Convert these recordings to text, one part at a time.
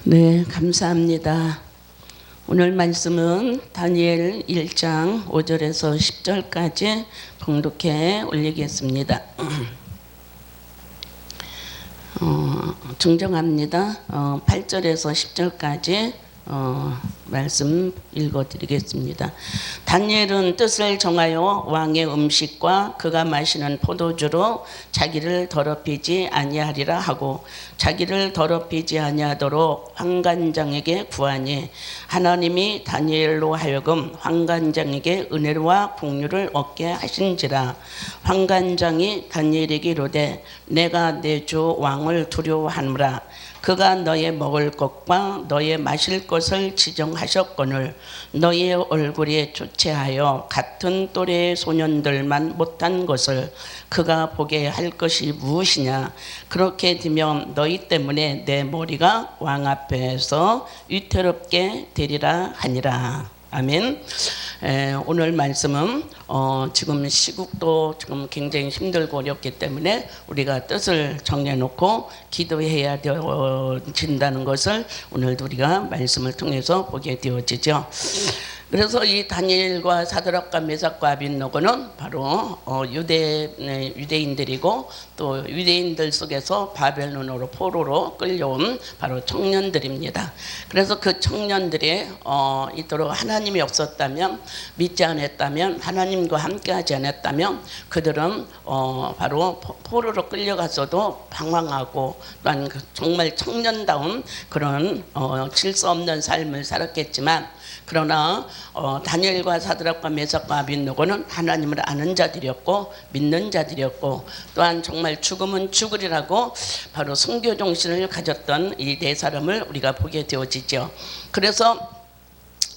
네, 감사합니다. 오늘 말씀은 다니엘 1장 5절에서 10절까지 봉독해 올리겠습니다. 정정합니다. 8절에서 10절까지 말씀 읽어드리겠습니다. 다니엘은 뜻을 정하여 왕의 음식과 그가 마시는 포도주로 자기를 더럽히지 아니하리라 하고 자기를 더럽히지 아니하도록 환관장에게 구하니 하나님이 다니엘로 하여금 환관장에게 은혜와 풍요를 얻게 하신지라. 환관장이 다니엘에게 이르되 내가 내 주 왕을 두려워하노라. 그가 너의 먹을 것과 너의 마실 것을 지정하셨거늘 너의 얼굴에 조체하여 같은 또래의 소년들만 못한 것을 그가 보게 할 것이 무엇이냐. 그렇게 되면 너희 때문에 내 머리가 왕 앞에서 위태롭게 되리라 하니라. 아멘. 오늘 말씀은 지금 시국도 지금 굉장히 힘들고 어렵기 때문에 우리가 뜻을 정해놓고 기도해야 되어진다는 것을 오늘도 우리가 말씀을 통해서 보게 되어지죠. 그래서 이 다니엘과 사드락과 메삭과 아벳느고는 바로 유대인들이고 또 유대인들 속에서 바벨론으로 포로로 끌려온 바로 청년들입니다. 그래서 그 청년들이 이토록 하나님이 없었다면, 믿지 않았다면, 하나님과 함께하지 않았다면 그들은 바로 포로로 끌려가서도 방황하고 또한 정말 청년다운 그런 질서 없는 삶을 살았겠지만, 그러나 다니엘과 사드락과 메삭과 아벳느고는 하나님을 아는 자들이었고 믿는 자들이었고 또한 정말 죽으면 죽으리라고 바로 순교 정신을 가졌던 이 네 사람을 우리가 보게 되어지죠. 그래서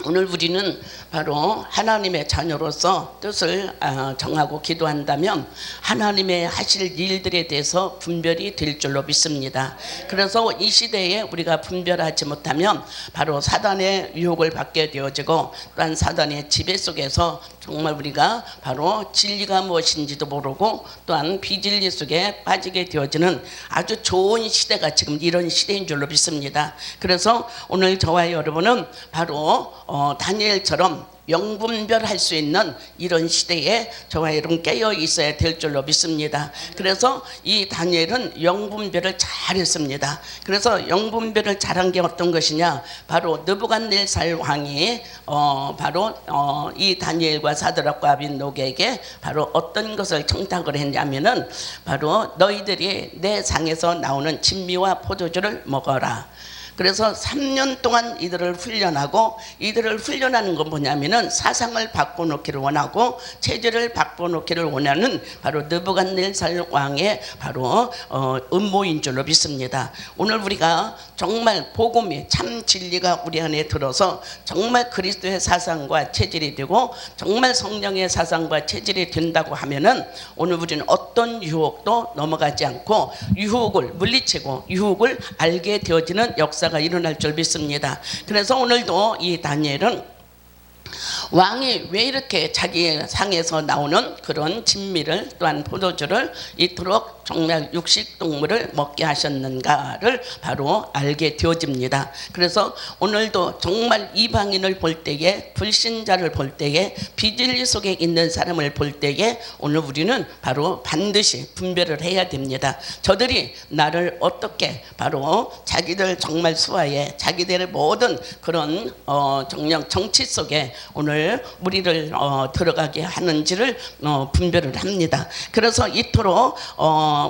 오늘 우리는 바로 하나님의 자녀로서 뜻을 정하고 기도한다면 하나님의 하실 일들에 대해서 분별이 될 줄로 믿습니다. 그래서 이 시대에 우리가 분별하지 못하면 바로 사단의 유혹을 받게 되어지고 또한 사단의 지배 속에서 정말 우리가 바로 진리가 무엇인지도 모르고 또한 비진리 속에 빠지게 되어지는 아주 좋은 시대가 지금 이런 시대인 줄로 믿습니다. 그래서 오늘 저와 여러분은 바로 다니엘처럼 영분별할 수 있는 이런 시대에 저와 여러분 깨어 있어야 될 줄로 믿습니다. 그래서 이 다니엘은 영분별을 잘했습니다. 그래서 영분별을 잘한 게 어떤 것이냐, 바로 느부갓네살 왕이 바로 이 다니엘과 사드락과 아벳느고에게 바로 어떤 것을 청탁을 했냐면은 바로 너희들이 내 상에서 나오는 진미와 포도주를 먹어라. 그래서 3년 동안 이들을 훈련하고, 이들을 훈련하는 건 뭐냐면은 사상을 바꿔놓기를 원하고 체질을 바꿔놓기를 원하는 바로 느부갓네살 왕의 바로 음모인 줄로 믿습니다. 오늘 우리가 정말 복음이 참 진리가 우리 안에 들어서 정말 그리스도의 사상과 체질이 되고 정말 성령의 사상과 체질이 된다고 하면은 오늘 우리는 어떤 유혹도 넘어가지 않고 유혹을 물리치고 유혹을 알게 되어지는 역사가 일어날 줄 믿습니다. 그래서 오늘도 이 다니엘은 왕이 왜 이렇게 자기 상에서 나오는 그런 진미를 또한 포도주를 이토록 정말 육식동물을 먹게 하셨는가를 바로 알게 되어집니다. 그래서 오늘도 정말 이방인을 볼 때에, 불신자를 볼 때에, 비진리 속에 있는 사람을 볼 때에 오늘 우리는 바로 반드시 분별을 해야 됩니다. 저들이 나를 어떻게 바로 자기들 정말 수하에 자기들의 모든 그런 정령 정치 속에 오늘 우리를 들어가게 하는지를 분별을 합니다. 그래서 이토록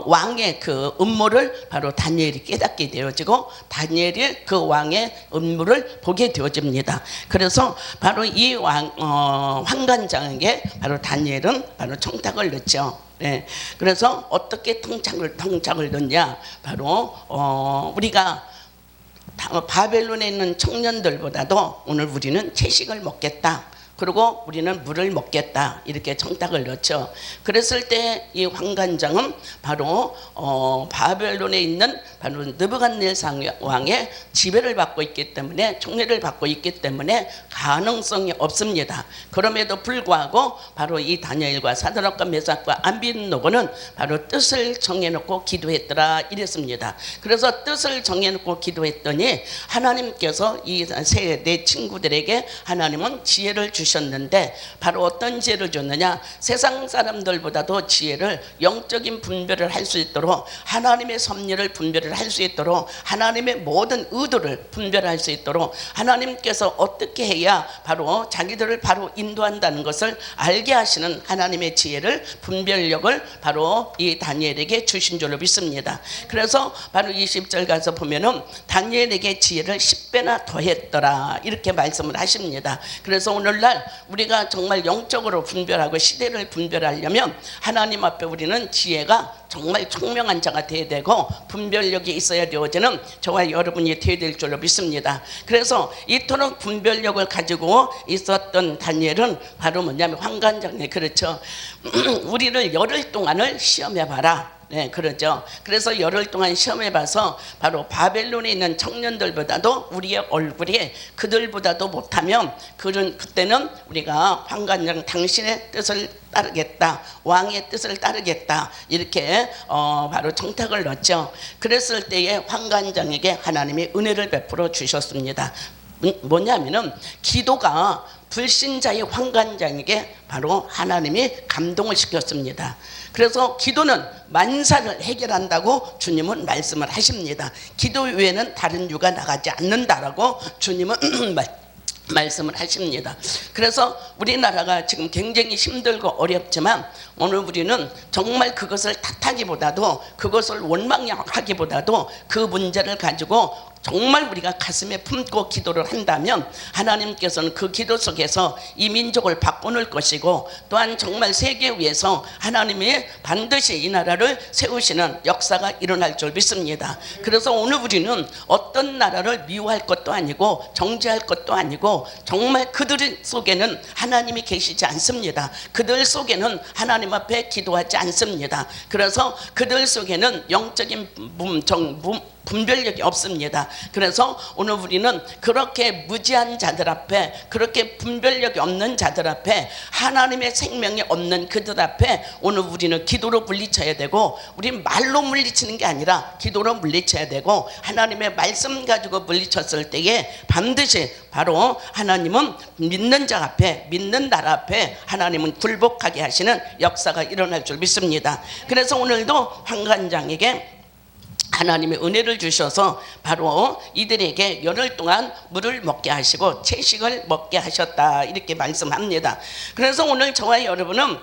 왕의 그 음모를 바로 다니엘이 깨닫게 되어지고 다니엘이 그 왕의 음모를 보게 되어집니다. 그래서 바로 이 환관장에게 바로 다니엘은 바로 청탁을 넣죠. 네. 그래서 어떻게 청탁을 넣냐, 바로 우리가 바벨론에 있는 청년들보다도 오늘 우리는 채식을 먹겠다. 그리고 우리는 물을 먹겠다 이렇게 청탁을 넣죠. 그랬을 때 이 환관장은 바로 바벨론에 있는 바로 느부갓네살 왕의 지배를 받고 있기 때문에, 총리를 받고 있기 때문에 가능성이 없습니다. 그럼에도 불구하고 바로 이 다니엘과 사드락과 메삭과 아벳느고는 바로 뜻을 정해놓고 기도했더라 이랬습니다. 그래서 뜻을 정해놓고 기도했더니 하나님께서 이 네 친구들에게 하나님은 지혜를 주셨는데, 바로 어떤 지혜를 줬느냐, 세상 사람들보다도 지혜를, 영적인 분별을 할 수 있도록, 하나님의 섭리를 분별을 할 수 있도록, 하나님의 모든 의도를 분별할 수 있도록 하나님께서 어떻게 해야 바로 자기들을 바로 인도한다는 것을 알게 하시는 하나님의 지혜를, 분별력을 바로 이 다니엘에게 주신 줄로 믿습니다. 그래서 바로 20절 가서 보면은 다니엘에게 지혜를 10배나 더했더라 이렇게 말씀을 하십니다. 그래서 오늘날 우리가 정말 영적으로 분별하고 시대를 분별하려면 하나님 앞에 우리는 지혜가 정말 총명한 자가 되어야 되고 분별력이 있어야 되어지는 저와 여러분이 되어야 될 줄로 믿습니다. 그래서 이토록 분별력을 가지고 있었던 다니엘은 바로 뭐냐면 환관장에, 그렇죠. 우리를 열흘 동안을 시험해봐라. 네, 그러죠. 그래서 열흘 동안 시험해봐서 바로 바벨론에 있는 청년들보다도 우리의 얼굴이 그들보다도 못하면 그때는 우리가 환관장 당신의 뜻을 따르겠다, 왕의 뜻을 따르겠다 이렇게 바로 청탁을 넣었죠. 그랬을 때에 환관장에게 하나님이 은혜를 베풀어 주셨습니다. 뭐냐면은 기도가 불신자의 환관장에게 바로 하나님이 감동을 시켰습니다. 그래서 기도는 만사를 해결한다고 주님은 말씀을 하십니다. 기도 외에는 다른 유가 나가지 않는다라고 주님은 말씀을 하십니다. 그래서 우리나라가 지금 굉장히 힘들고 어렵지만 오늘 우리는 정말 그것을 탓하기보다도, 그것을 원망하기보다도 그 문제를 가지고 정말 우리가 가슴에 품고 기도를 한다면 하나님께서는 그 기도 속에서 이 민족을 바꾸는 것이고, 또한 정말 세계 위에서 하나님이 반드시 이 나라를 세우시는 역사가 일어날 줄 믿습니다. 그래서 오늘 우리는 어떤 나라를 미워할 것도 아니고 정죄할 것도 아니고, 정말 그들 속에는 하나님이 계시지 않습니다. 그들 속에는 하나님 앞에 기도하지 않습니다. 그래서 그들 속에는 영적인 분별력이 없습니다. 그래서 오늘 우리는 그렇게 무지한 자들 앞에, 그렇게 분별력이 없는 자들 앞에, 하나님의 생명이 없는 그들 앞에 오늘 우리는 기도로 물리쳐야 되고, 우리 말로 물리치는 게 아니라 기도로 물리쳐야 되고, 하나님의 말씀 가지고 물리쳤을 때에 반드시 바로 하나님은 믿는 자 앞에, 믿는 나라 앞에 하나님은 굴복하게 하시는 역사가 일어날 줄 믿습니다. 그래서 오늘도 환관장에게 하나님의 은혜를 주셔서 바로 이들에게 열흘 동안 물을 먹게 하시고 채식을 먹게 하셨다 이렇게 말씀합니다. 그래서 오늘 저와 여러분은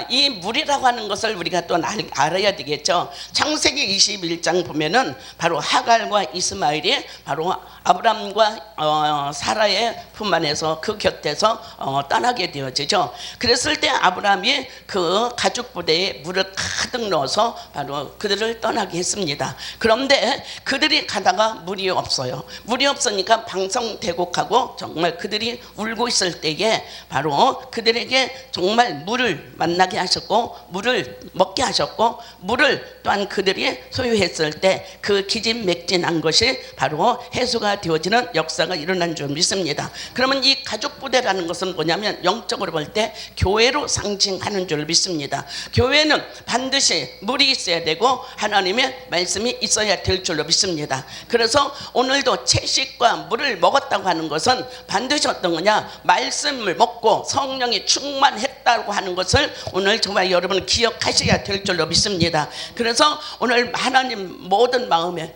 이 물이라고 하는 것을 우리가 또 알아야 되겠죠. 창세기 21장 보면은 바로 하갈과 이스마엘이 바로 아브람과 사라의 품 안에서 그 곁에서 떠나게 되어지죠. 그랬을 때 아브람이 그 가죽 부대에 물을 가득 넣어서 바로 그들을 떠나게 했습니다. 그런데 그들이 가다가 물이 없어요. 물이 없으니까 방성대곡하고 정말 그들이 울고 있을 때에 바로 그들에게 정말 물을 만나게 하셨고, 물을 먹게 하셨고, 물을 또한 그들이 소유했을 때 그 기진맥진한 것이 바로 해소가 되어지는 역사가 일어난 줄 믿습니다. 그러면 이 가죽부대라는 것은 뭐냐면 영적으로 볼 때 교회로 상징하는 줄 믿습니다. 교회는 반드시 물이 있어야 되고 하나님의 말씀이 있어야 될 줄로 믿습니다. 그래서 오늘도 채식과 물을 먹었다고 하는 것은 반드시 어떤 거냐, 말씀을 먹고 성령이 충만했다고 하는 것을 오늘 정말 여러분 기억하셔야 될 줄로 믿습니다. 그래서 오늘 하나님 모든 마음에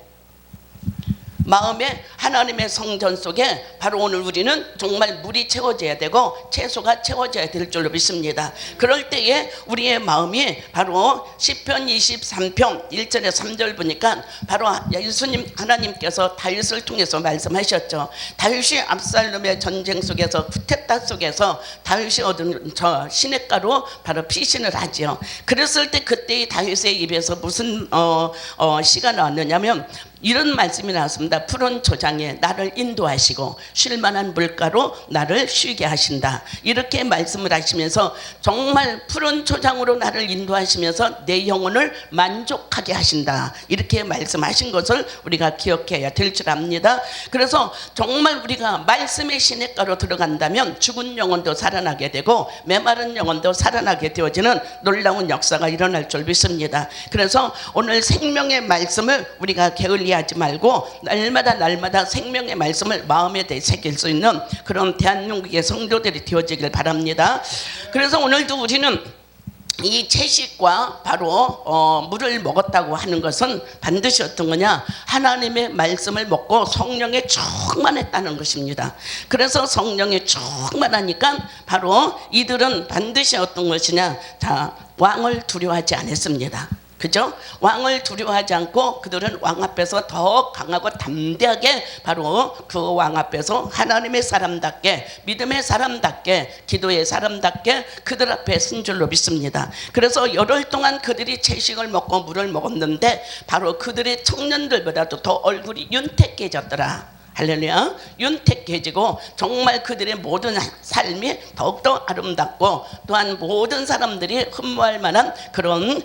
하나님의 성전 속에 바로 오늘 우리는 정말 물이 채워져야 되고 채소가 채워져야 될 줄로 믿습니다. 그럴 때에 우리의 마음이 바로 시편 23편 1절에 3절 보니까 바로 예수님 하나님께서 다윗을 통해서 말씀하셨죠. 다윗이 압살롬의 전쟁 속에서 쿠데타 속에서 다윗이 얻은 저 시냇가로 바로 피신을 하지요. 그랬을 때 그때의 다윗의 입에서 무슨 시가 나왔느냐면 이런 말씀이 나왔습니다. 푸른 초장에 나를 인도하시고 쉴만한 물가로 나를 쉬게 하신다. 이렇게 말씀을 하시면서 정말 푸른 초장으로 나를 인도하시면서 내 영혼을 만족하게 하신다. 이렇게 말씀하신 것을 우리가 기억해야 될 줄 압니다. 그래서 정말 우리가 말씀의 시냇가로 들어간다면 죽은 영혼도 살아나게 되고 메마른 영혼도 살아나게 되어지는 놀라운 역사가 일어날 줄 믿습니다. 그래서 오늘 생명의 말씀을 우리가 게을리하지 말고 날마다 생명의 말씀을 마음에 새길 수 있는 그런 대한민국의 성도들이 되어지길 바랍니다. 그래서 오늘도 우리는 이 채식과 바로 물을 먹었다고 하는 것은 반드시 어떤 거냐, 하나님의 말씀을 먹고 성령에 충만했다는 것입니다. 그래서 성령에 충만하니까 바로 이들은 반드시 어떤 것이냐, 다 왕을 두려워하지 않았습니다. 그죠? 왕을 두려워하지 않고 그들은 왕 앞에서 더 강하고 담대하게 바로 그 왕 앞에서 하나님의 사람답게, 믿음의 사람답게, 기도의 사람답게 그들 앞에 쓴 줄로 믿습니다. 그래서 열흘 동안 그들이 채식을 먹고 물을 먹었는데 바로 그들의 청년들보다도 더 얼굴이 윤택해졌더라. 할렐루야. 윤택해지고 정말 그들의 모든 삶이 더욱더 아름답고 또한 모든 사람들이 흠모할 만한 그런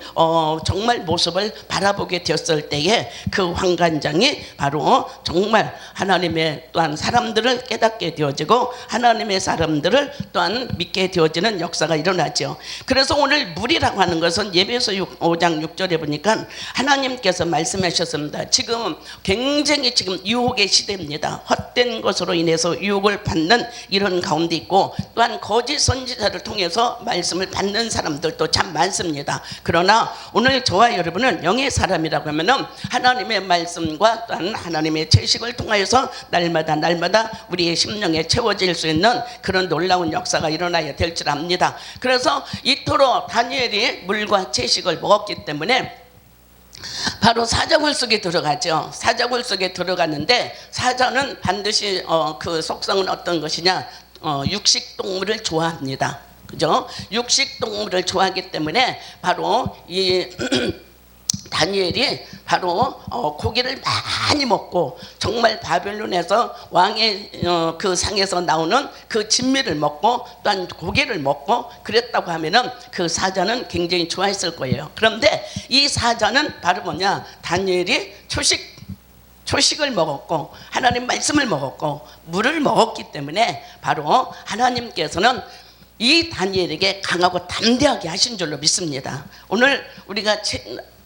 정말 모습을 바라보게 되었을 때에 그 환관장이 바로 정말 하나님의 또한 사람들을 깨닫게 되어지고 하나님의 사람들을 또한 믿게 되어지는 역사가 일어나죠. 그래서 오늘 물이라고 하는 것은 예배서 5장 6절에 보니까 하나님께서 말씀하셨습니다. 지금 굉장히 지금 유혹의 시대입니다. 헛된 것으로 인해서 유혹을 받는 이런 가운데 있고 또한 거짓 선지자를 통해서 말씀을 받는 사람들도 참 많습니다. 그러나 오늘 저와 여러분은 영의 사람이라고 하면은 하나님의 말씀과 또한 하나님의 채식을 통하여서 날마다 우리의 심령에 채워질 수 있는 그런 놀라운 역사가 일어나야 될 줄 압니다. 그래서 이토록 다니엘이 물과 채식을 먹었기 때문에 바로 사자굴 속에 들어가죠. 사자굴 속에 들어가는데 사자는 반드시 그 속성은 어떤 것이냐, 육식 동물을 좋아합니다. 그죠? 육식 동물을 좋아하기 때문에 바로 이 다니엘이 바로 고기를 많이 먹고 정말 바벨론에서 왕의 그 상에서 나오는 그 진미를 먹고 또한 고기를 먹고 그랬다고 하면은 그 사자는 굉장히 좋아했을 거예요. 그런데 이 사자는 바로 뭐냐, 다니엘이 초식을 먹었고 하나님 말씀을 먹었고 물을 먹었기 때문에 바로 하나님께서는 이 다니엘에게 강하고 담대하게 하신 줄로 믿습니다. 오늘 우리가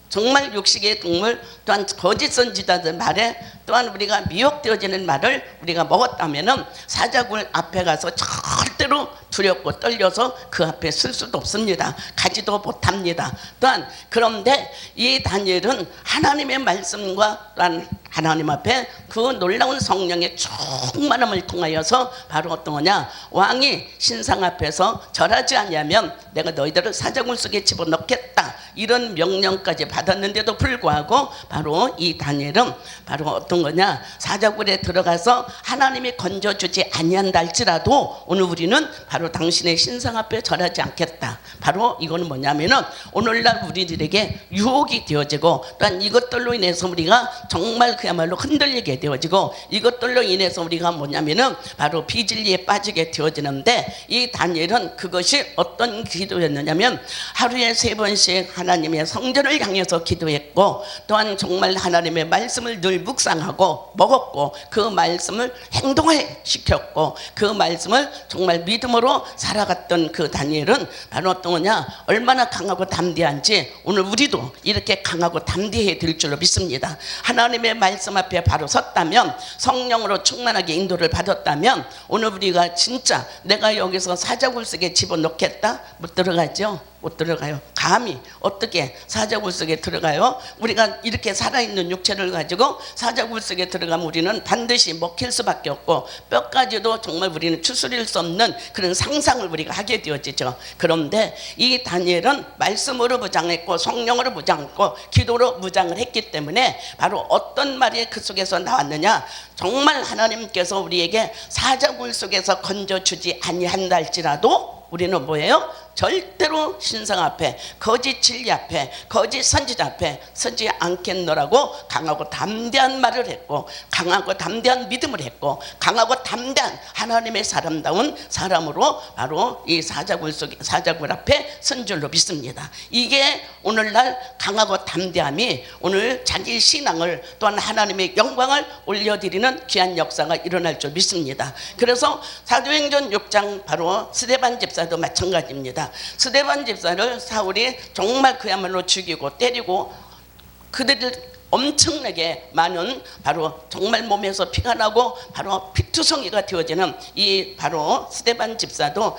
정말 육식의 동물 또한 거짓 선지자들 말에 또한 우리가 미혹되어지는 말을 우리가 먹었다면은 사자굴 앞에 가서 절대로 두렵고 떨려서 그 앞에 설 수도 없습니다. 가지도 못합니다. 또한 그런데 이 다니엘은 하나님의 말씀과 또한 하나님 앞에 그 놀라운 성령의 충만함을 통하여서 바로 어떤 거냐, 왕이 신상 앞에서 절하지 않으면 내가 너희들을 사자굴 속에 집어넣겠다 이런 명령까지 받았는데도 불구하고 바로 이 다니엘은 바로 어떤 거냐, 사자굴에 들어가서 하나님이 건져주지 아니한다 할지라도 오늘 우리는 바로 당신의 신상 앞에 절하지 않겠다. 바로 이거는 뭐냐면은 오늘날 우리들에게 유혹이 되어지고 또한 이것들로 인해서 우리가 정말 그야말로 흔들리게 되어지고 이것들로 인해서 우리가 뭐냐면은 바로 비진리에 빠지게 되어지는데 이 다니엘은 그것이 어떤 기도였느냐면 하루에 3번씩 하나님의 성전을 향해서 기도했고 또한 정말 하나님의 말씀을 늘 묵상하고 먹었고 그 말씀을 행동에 시켰고 그 말씀을 정말 믿음으로 살아갔던 그 다니엘은 바로 어떤 거냐, 얼마나 강하고 담대한지 오늘 우리도 이렇게 강하고 담대해야 될 줄로 믿습니다. 하나님의 말씀 앞에 바로 섰다면, 성령으로 충만하게 인도를 받았다면 오늘 우리가 진짜 내가 여기서 사자굴 속에 집어넣겠다? 못 들어가죠. 못 들어가요. 감히 어떻게 사자굴 속에 들어가요? 우리가 이렇게 살아있는 육체를 가지고 사자굴 속에 들어가면 우리는 반드시 먹힐 수밖에 없고 뼈까지도 정말 우리는 추스릴 수 없는 그런 상상을 우리가 하게 되어지죠. 그런데 이 다니엘은 말씀으로 무장했고 성령으로 무장했고 기도로 무장을 했기 때문에 바로 어떤 말이 그 속에서 나왔느냐, 정말 하나님께서 우리에게 사자굴 속에서 건져주지 아니한다 할지라도 우리는 뭐예요? 절대로 신상 앞에, 거짓 진리 앞에, 거짓 선지자 앞에 서지 않겠노라고 강하고 담대한 말을 했고, 강하고 담대한 믿음을 했고, 강하고 담대한 하나님의 사람다운 사람으로 바로 이 사자굴 앞에 선 줄로 믿습니다. 이게 오늘날 강하고 담대함이 오늘 자기 신앙을 또한 하나님의 영광을 올려드리는 귀한 역사가 일어날 줄 믿습니다. 그래서 사도행전 6장 바로 스데반 집사도 마찬가지입니다. 스데반 집사를 사울이 정말 그야말로 죽이고 때리고 그들을 엄청나게 많은 바로 정말 몸에서 피가 나고 바로 피투성이가 되어지는 이 바로 스데반 집사도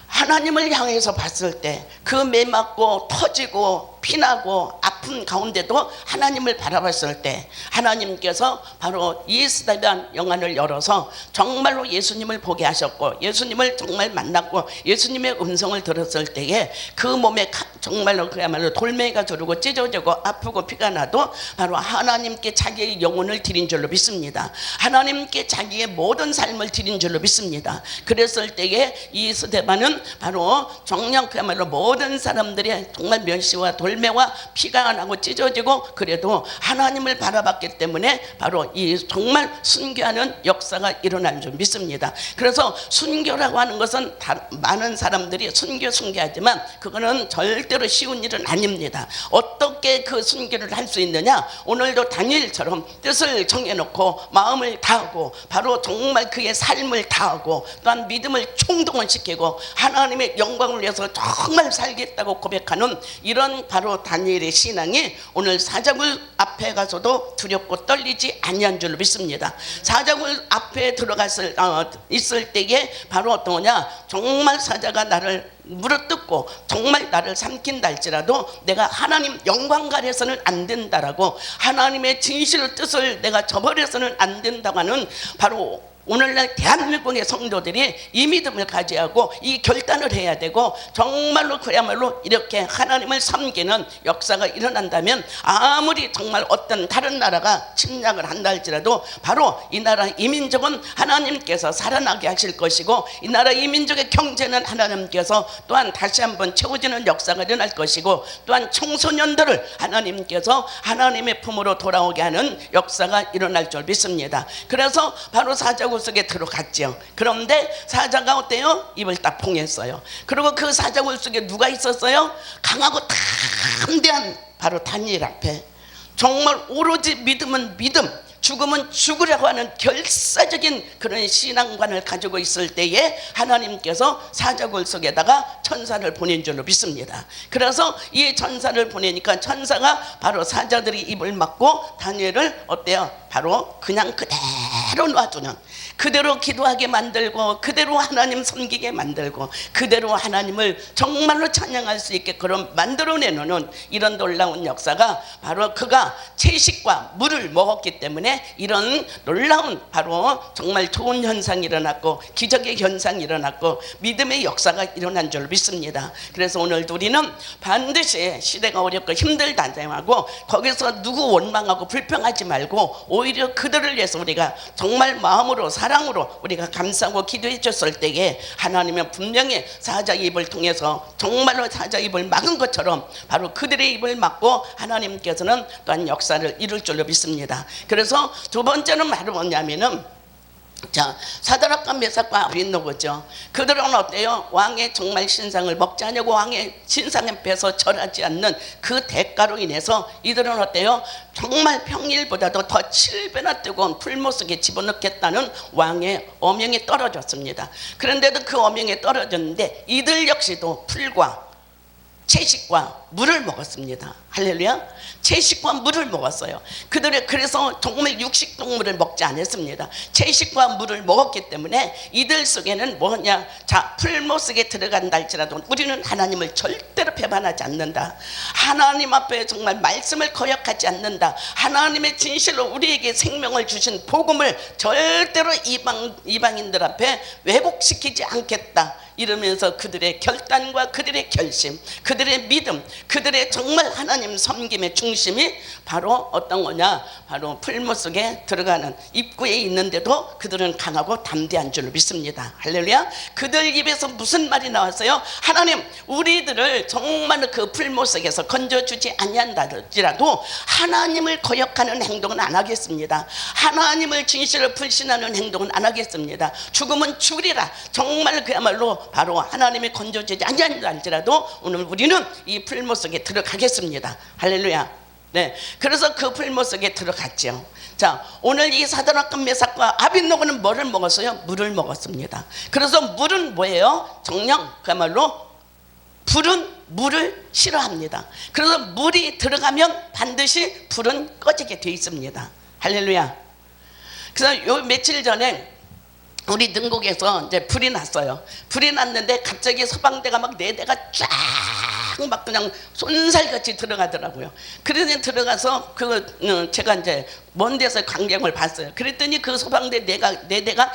하나님을 향해서 봤을 때 그 매맞고 터지고 피나고 아픈 가운데도 하나님을 바라봤을 때 하나님께서 바로 이 스데반 영안을 열어서 정말로 예수님을 보게 하셨고, 예수님을 정말 만났고 예수님의 음성을 들었을 때에 그 몸에 정말로 그야말로 돌멩이가 두르고 찢어지고 아프고 피가 나도 바로 하나님께 자기의 영혼을 드린 줄로 믿습니다. 하나님께 자기의 모든 삶을 드린 줄로 믿습니다. 그랬을 때에 이 스데반은 바로 정녕 그야말로 모든 사람들이 정말 멸시와 돌매와 피가 나고 찢어지고 그래도 하나님을 바라봤기 때문에 바로 이 정말 순교하는 역사가 일어난 줄 믿습니다. 그래서 순교라고 하는 것은 많은 사람들이 순교하지만 그거는 절대로 쉬운 일은 아닙니다. 어떻게 그 순교를 할 수 있느냐? 오늘도 다니엘처럼 뜻을 정해놓고 마음을 다하고 바로 정말 그의 삶을 다하고 또한 믿음을 총동원시키고 하나님의 영광을 위해서 정말 살겠다고 고백하는 이런 바로 다니엘의 신앙이 오늘 사자굴 앞에 가서도 두렵고 떨리지 아니한 줄로 믿습니다. 사자굴 앞에 들어갔을 있을 때에 바로 어떠냐? 정말 사자가 나를 물어뜯고 정말 나를 삼킨다 할지라도 내가 하나님 영광 가려서는 안 된다라고, 하나님의 진실의 뜻을 내가 저버려서는 안 된다고 하는 바로 오늘날 대한민국의 성도들이 이 믿음을 가져야 하고 이 결단을 해야 되고, 정말로 그야말로 이렇게 하나님을 섬기는 역사가 일어난다면 아무리 정말 어떤 다른 나라가 침략을 한다 할지라도 바로 이 나라 이민족은 하나님께서 살아나게 하실 것이고, 이 나라 이민족의 경제는 하나님께서 또한 다시 한번 채워지는 역사가 일어날 것이고, 또한 청소년들을 하나님께서 하나님의 품으로 돌아오게 하는 역사가 일어날 줄 믿습니다. 그래서 바로 사자굴 속에 들어갔죠. 그런데 사자가 어때요? 입을 딱 봉했어요. 그리고 그 사자굴 속에 누가 있었어요? 강하고 담대한 바로 다니엘 앞에 정말 오로지 믿음은 믿음, 죽음은 죽으라고 하는 결사적인 그런 신앙관을 가지고 있을 때에 하나님께서 사자굴 속에다가 천사를 보낸 줄로 믿습니다. 그래서 이 천사를 보내니까 천사가 바로 사자들이 입을 막고 다니엘을 어때요? 바로 그냥 그대로 놔두는, 그대로 기도하게 만들고 그대로 하나님 섬기게 만들고 그대로 하나님을 정말로 찬양할 수 있게 그런 만들어내는 이런 놀라운 역사가 바로 그가 채식과 물을 먹었기 때문에 이런 놀라운 바로 정말 좋은 현상이 일어났고 기적의 현상이 일어났고 믿음의 역사가 일어난 줄 믿습니다. 그래서 오늘도 우리는 반드시 시대가 어렵고 힘들다고 거기서 누구 원망하고 불평하지 말고 오히려 그들을 위해서 우리가 정말 마음으로 사랑으로 우리가 감사하고 기도해 줬을 때에 하나님은 분명히 사자 입을 통해서 정말로 사자 입을 막은 것처럼 바로 그들의 입을 막고 하나님께서는 또한 역사를 이룰 줄로 믿습니다. 그래서 두 번째는 바로 뭐냐면은 자, 사드락과 메삭과 아벳느고죠. 그들은 어때요? 왕의 정말 신상을 먹지 않고 왕의 신상 앞에서 절하지 않는 그 대가로 인해서 이들은 어때요? 정말 평일보다도 더 7배나 뜨거운 풀무속에 집어넣겠다는 왕의 어명이 떨어졌습니다. 그런데도 그 어명이 떨어졌는데 이들 역시도 풀과 채식과 물을 먹었습니다. 할렐루야. 채식과 물을 먹었어요. 그들이 그래서 정말 육식동물을 먹지 않았습니다. 채식과 물을 먹었기 때문에 이들 속에는 뭐냐, 자, 풀무속에 들어간다 할지라도 우리는 하나님을 절대로 배반하지 않는다. 하나님 앞에 정말 말씀을 거역하지 않는다. 하나님의 진실로 우리에게 생명을 주신 복음을 절대로 이방인들 앞에 왜곡시키지 않겠다. 이러면서 그들의 결단과 그들의 결심, 그들의 믿음, 그들의 정말 하나님 하나님 섬김의 중심이 바로 어떤 거냐, 바로 풀무 속에 들어가는 입구에 있는데도 그들은 강하고 담대한 줄로 믿습니다. 할렐루야. 그들 입에서 무슨 말이 나왔어요? 하나님, 우리들을 정말 그 풀무 속에서 건져주지 아니한다지라도 하나님을 거역하는 행동은 안 하겠습니다. 하나님을 진실을 불신하는 행동은 안 하겠습니다. 죽으면 죽으리라. 정말 그야말로 바로 하나님이 건져주지 아니한다지라도 오늘 우리는 이 풀무 속에 들어가겠습니다. 할렐루야. 네, 그래서 그 풀무 속에 들어갔죠. 자, 오늘 이 사드락과 메삭과 아벳노고는 뭐를 먹었어요? 물을 먹었습니다. 그래서 물은 뭐예요? 정녕 그야말로 불은 물을 싫어합니다. 그래서 물이 들어가면 반드시 불은 꺼지게 돼 있습니다. 할렐루야. 그래서 요 며칠 전에 우리 능곡에서 이제 불이 났어요. 불이 났는데 갑자기 서방대가 막 4대가 쫙 막 그냥 쏜살같이 들어가더라고요. 그래서 들어가서 제가 이제 먼 데서 광경을 봤어요. 그랬더니 그 서방대 4대가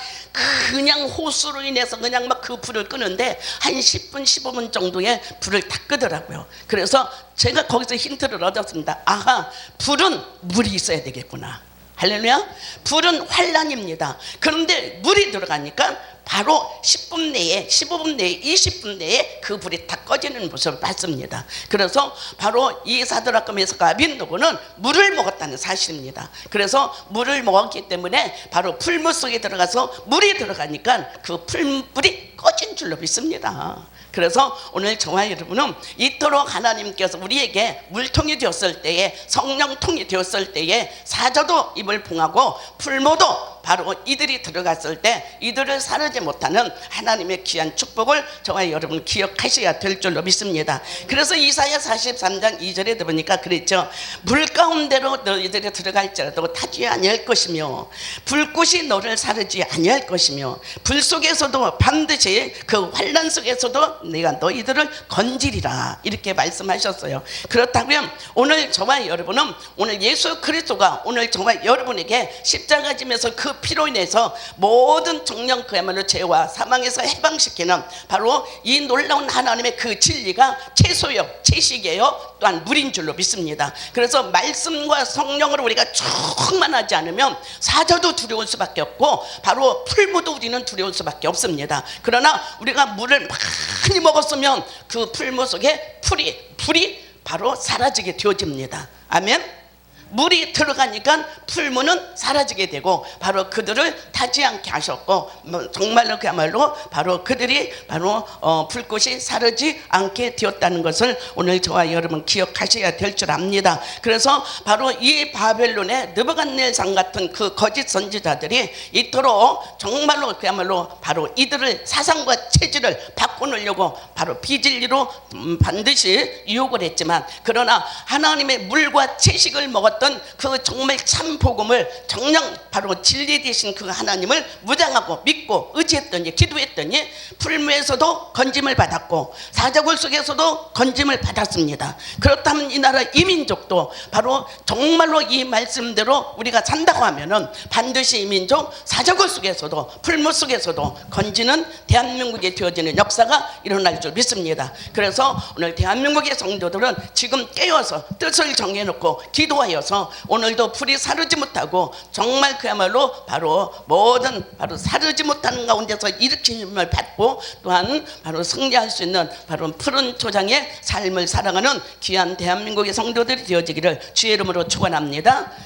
그냥 호수로 인해서 그냥 막 그 불을 끄는데 한 10분 15분 정도에 불을 다 끄더라고요. 그래서 제가 거기서 힌트를 얻었습니다. 아하, 불은 물이 있어야 되겠구나. 할렐루야. 불은 환란입니다. 그런데 물이 들어가니까 바로 10분 내에, 15분 내에, 20분 내에 그 불이 다 꺼지는 모습을 봤습니다. 그래서 바로 이 사드락과 메삭과 아벳노고는 물을 먹었다는 사실입니다. 그래서 물을 먹었기 때문에 바로 풀무 속에 들어가서 물이 들어가니까 그 풀불이 꺼진 줄로 믿습니다. 그래서 오늘 저와 여러분은 이토록 하나님께서 우리에게 물통이 되었을 때에, 성령통이 되었을 때에 사자도 입을 봉하고 풀무도 바로 이들이 들어갔을 때 이들을 사르지 못하는 하나님의 귀한 축복을 저와 여러분 기억하셔야 될 줄로 믿습니다. 그래서 이사야 43장 2절에 보니까 그랬죠. 물 가운데로 너희들이 들어갈지라도 타지 아니할 것이며 불꽃이 너를 사르지 아니할 것이며 불 속에서도 반드시 그 환난 속에서도 내가 너희들을 건지리라, 이렇게 말씀하셨어요. 그렇다면 오늘 저와 여러분은 오늘 예수 그리스도가 오늘 저와 여러분에게 십자가 지면서 그 피로 인해서 모든 정령 그야말로 죄와 사망에서 해방시키는 바로 이 놀라운 하나님의 그 진리가 채소요, 채식이에요, 또한 물인 줄로 믿습니다. 그래서 말씀과 성령으로 우리가 충만하지 않으면 사자도 두려울 수밖에 없고 바로 풀무도 우리는 두려울 수밖에 없습니다. 그러나 우리가 물을 많이 먹었으면 그 풀무 속에 불이 바로 사라지게 되어집니다. 아멘. 물이 들어가니까 풀무는 사라지게 되고 바로 그들을 타지 않게 하셨고 정말로 그야말로 바로 그들이 바로 불꽃이 사르지 않게 되었다는 것을 오늘 저와 여러분 기억하셔야 될 줄 압니다. 그래서 바로 이 바벨론의 느부갓네살 같은 그 거짓 선지자들이 이토록 정말로 그야말로 바로 이들을 사상과 체질을 바꿔놓으려고 바로 비진리로 반드시 유혹을 했지만, 그러나 하나님의 물과 채식을 먹었던 그 정말 참 복음을 정녕 바로 진리 되신 그 하나님을 무장하고 믿고 의지했더니, 기도했더니 풀무에서도 건짐을 받았고 사자굴 속에서도 건짐을 받았습니다. 그렇다면 이 나라 이민족도 바로 정말로 이 말씀대로 우리가 산다고 하면은 반드시 이민족 사자굴 속에서도 풀무 속에서도 건지는 대한민국에 되어지는 역사가 일어날 줄 믿습니다. 그래서 오늘 대한민국의 성도들은 지금 깨어서 뜻을 정해놓고 기도하여서 오늘도 불이 사르지 못하고 정말 그야말로 바로 모든 바로 사르지 못하는 가운데서 일으킴을 받고 또한 바로 승리할 수 있는 바로 푸른 초장의 삶을 살아가는 귀한 대한민국의 성도들이 되어지기를 주의 이름으로 축원합니다.